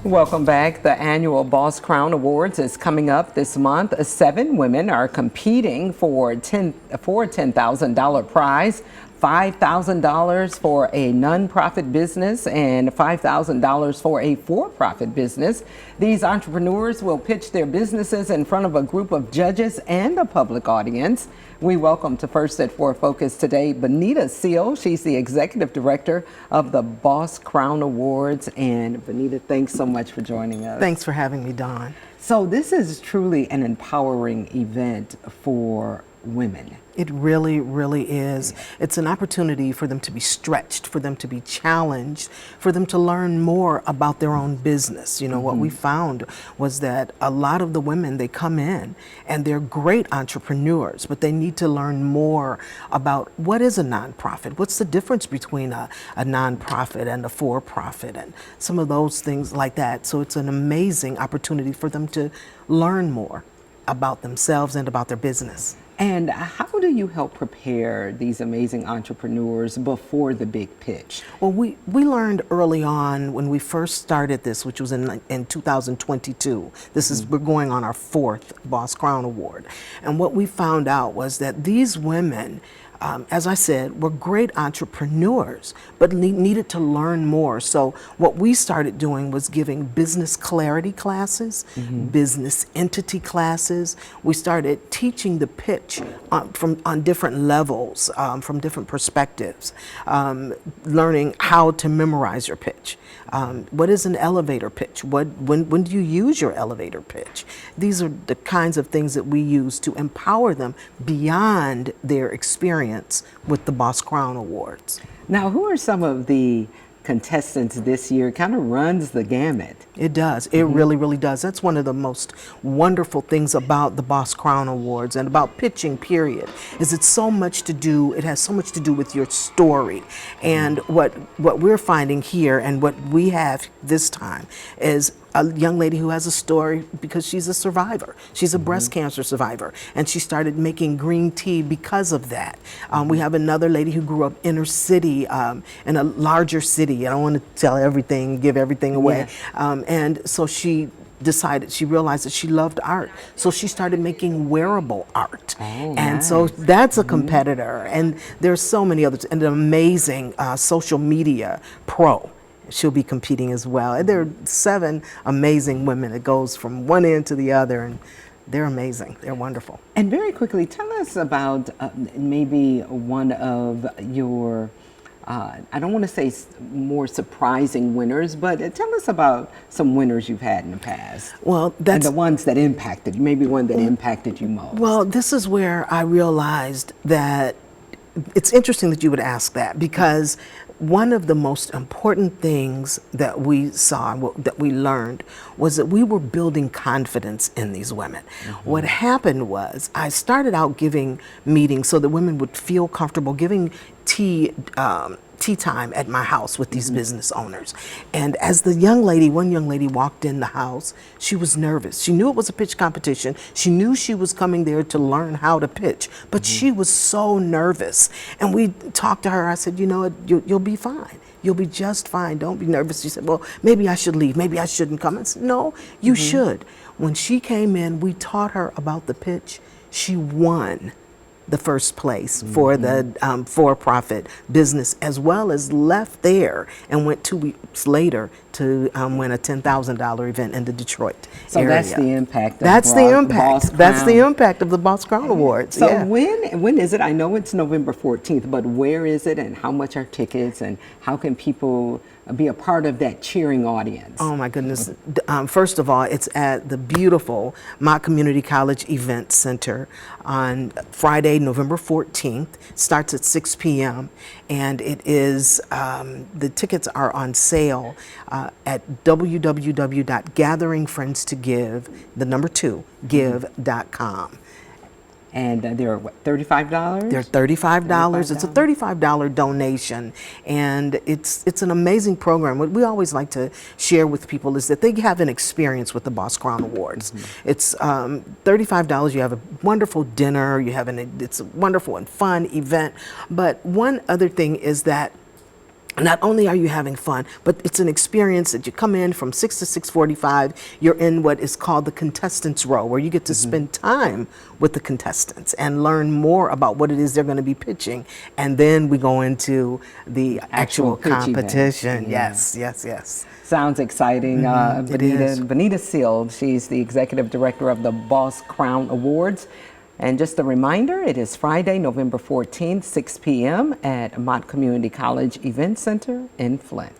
Welcome back. The annual Boss Crown Awards is coming up this month. 7 women are competing for $10,000 prize, $5,000 for a nonprofit business, and $5,000 for a for-profit business. These entrepreneurs will pitch their businesses in front of a group of judges and a public audience. We welcome to First at 4 Focus today Benita Seal. She's the executive director of the Boss Crown Awards. And Benita, thanks so much for joining us. Thanks for having me, Dawn. So this is truly an empowering event for women. It really, really is. It's an opportunity for them to be stretched, for them to be challenged, for them to learn more about their own business. You know, what we found was that a lot of the women, they come in and they're great entrepreneurs, but they need to learn more about what is a nonprofit, what's the difference between a nonprofit and a for-profit, and some of those things like that. So it's an amazing opportunity for them to learn more about themselves and about their business. And how do you help prepare these amazing entrepreneurs before the big pitch? Well, we learned early on when we first started this, which was in 2022. This is, we're going on our 4th Boss Crown Award. And what we found out was that these women, as I said, were great entrepreneurs, but needed to learn more. So what we started doing was giving business clarity classes, business entity classes. We started teaching the pitch on different levels, from different perspectives, learning how to memorize your pitch. What is an elevator pitch? When do you use your elevator pitch? These are the kinds of things that we use to empower them beyond their experience with the Boss Crown Awards. Now, who are some of the contestants this year? It kind of runs the gamut. It does. It really, really does. That's one of the most wonderful things about the Boss Crown Awards and about pitching, period, is it's so much to do, it has so much to do with your story. And what we're finding here and what we have this time is a young lady who has a story because she's a survivor. She's a breast cancer survivor, and she started making green tea because of that. We have another lady who grew up inner city, in a larger city. I don't want to tell everything, give everything away. And so she realized that she loved art. So she started making wearable art. And so that's a competitor. And there's so many others, and an amazing social media pro. She'll be competing as well. And there are 7 amazing women. It goes from one end to the other, and they're amazing. They're wonderful. And very quickly, tell us about maybe one of your, I don't want to say more surprising winners, but tell us about some winners you've had in the past. Well, and the ones that impacted you, maybe one that impacted you most. Well, this is where I realized that it's interesting that you would ask that, because one of the most important things that we saw, that we learned, was that we were building confidence in these women. What happened was I started out giving meetings so that women would feel comfortable giving tea time at my house with these business owners. And as one young lady walked in the house, she was nervous. She knew it was a pitch competition. She knew she was coming there to learn how to pitch, but she was so nervous. And we talked to her. I said, you know what, you'll be fine. You'll be just fine. Don't be nervous. She said, well, maybe I should leave. Maybe I shouldn't come. I said, no, you should. When she came in, we taught her about the pitch. She won the first place for the for-profit business, as well as left there and went 2 weeks later to win a $10,000 event in the Detroit area. That's the impact. That's the impact. That's the impact of the Boss Crown Awards. So when is it? I know it's November 14th, but where is it, and how much are tickets, and how can people be a part of that cheering audience? Oh my goodness. First of all, it's at the beautiful Mott Community College Event Center on Friday, November 14th. Starts at 6 p.m. and it is, the tickets are on sale at www.gatheringfriendstogive.com. And they're what, $35? They're $35. It's a $35 donation, and it's an amazing program. What we always like to share with people is that they have an experience with the Boss Crown Awards. It's $35. You have a wonderful dinner. It's a wonderful and fun event. But one other thing is that not only are you having fun, but it's an experience that you come in from 6 to 6:45. You're in what is called the contestants row, where you get to spend time with the contestants and learn more about what it is they're going to be pitching. And then we go into the actual pitch event. competition. Yeah. Yes, yes, yes. Sounds exciting. It is. Bonita Seald, she's the executive director of the Boss Crown Awards. And just a reminder, it is Friday, November 14th, 6 p.m. at Mott Community College Event Center in Flint.